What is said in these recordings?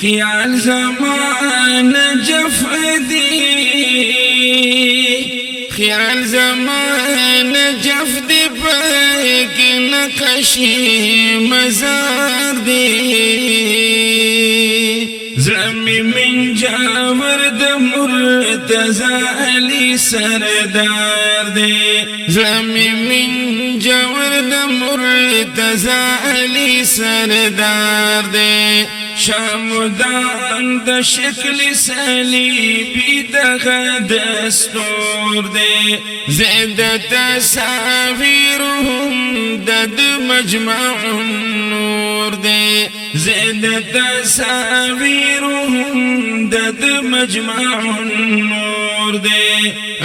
خیال زمان جف دی خیال زمان جف دی پاک نقشی مزار دی زمی من جاور د مرتضی علی سردار دی زمی من جاور د مرتضی علی سردار دی شامدان د شکل صلیبی دغه دستور دی زید تصاویرهم د مجمع النور دی زید تصاویرهم د مجمع النور دی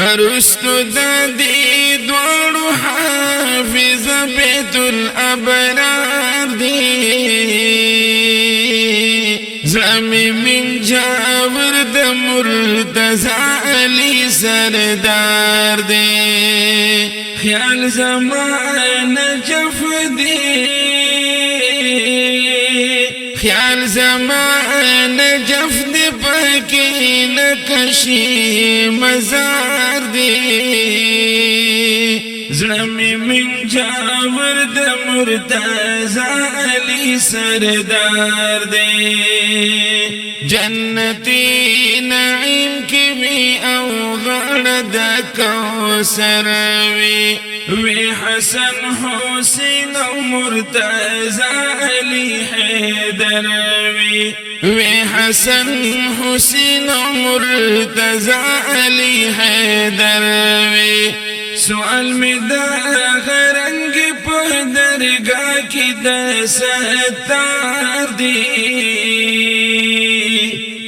ارستو د دې دوړو حافظ بیت الابرار دی زمی من جاور د مرتضی علی سردار دی خیال زمان جف دی خیال زمان جف دی پاکی نقشی مزار دی زمی من جاور د مرتضی علی سردار دی جنتی نعیم کی بھی او غړ د کوثر وی حسن حسین او مرتضی علی حیدر وی حسن حسین او مرتضی علی حیدر سوال می دا غرنگ په درگاہ کی د ستار دی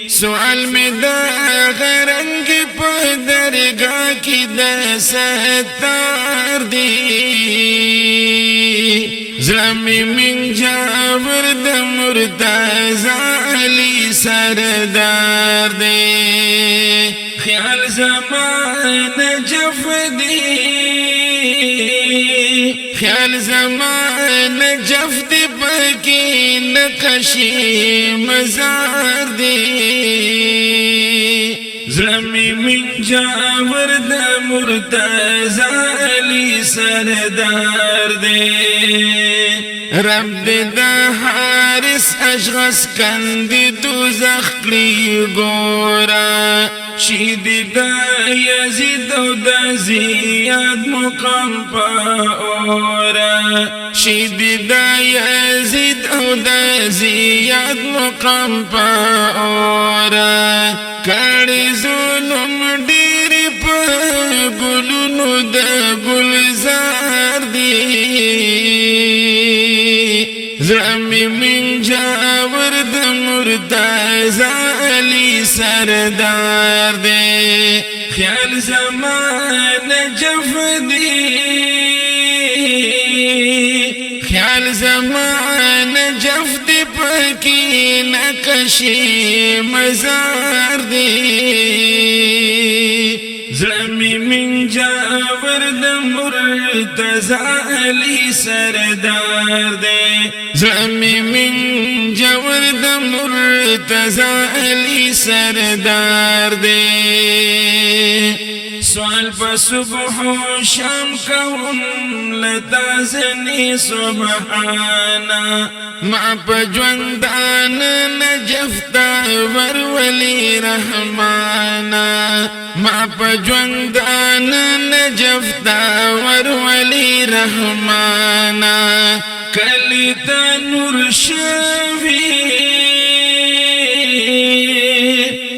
سوال می دا غرنگ په درگاہ کی د ستار دی زمی من جاور د مرتضی علی سردار دی خیال زمان جف دی خیال زمان جف دی پاکی نقشی مزار دی زمی من جاور د مرتضی علی سردار دی رب د حارس اشغس کندی دوزخ کلی گورا شید دا یزید او دا زیاد مقام پا اورا شید دا یزید او دا زیاد مقام پا اورا کاری ظلم دیر پا گلونو دا گلزار دی زمی من جاور د مرتضی علی سردار دی خیال زمان جف دی خیال زمان جف دی پاکی نقشی مزار دی زمی من جاور د مرتضی علی سردار دی زمی من جاور د مرتضی علی سردار دی سوال په صبح و شام کوم لتازنی سبحانا ما په ژوندان نجفتا ورولي رحمانا ما په ژوندان نجفتا ورولي رحمانا کلیتا نور شوی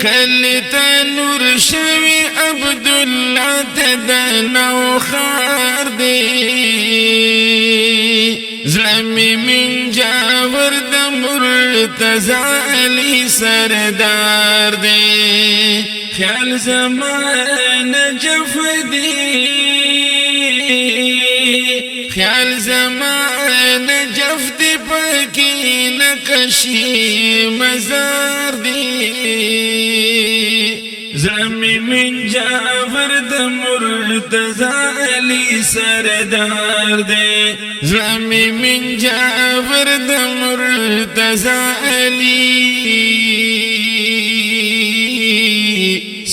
کلیتا نور شوی عبدالله تدنو خار دی زمی من جاور د مرتضی علی سردار دی خیال زمان جف دی خیال زمان جف دی پاکی نقشی مزار دی زمی من جعفر د مرتضی علی سردار دی زمی من جعفر د مرتضی علی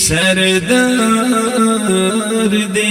سردار دے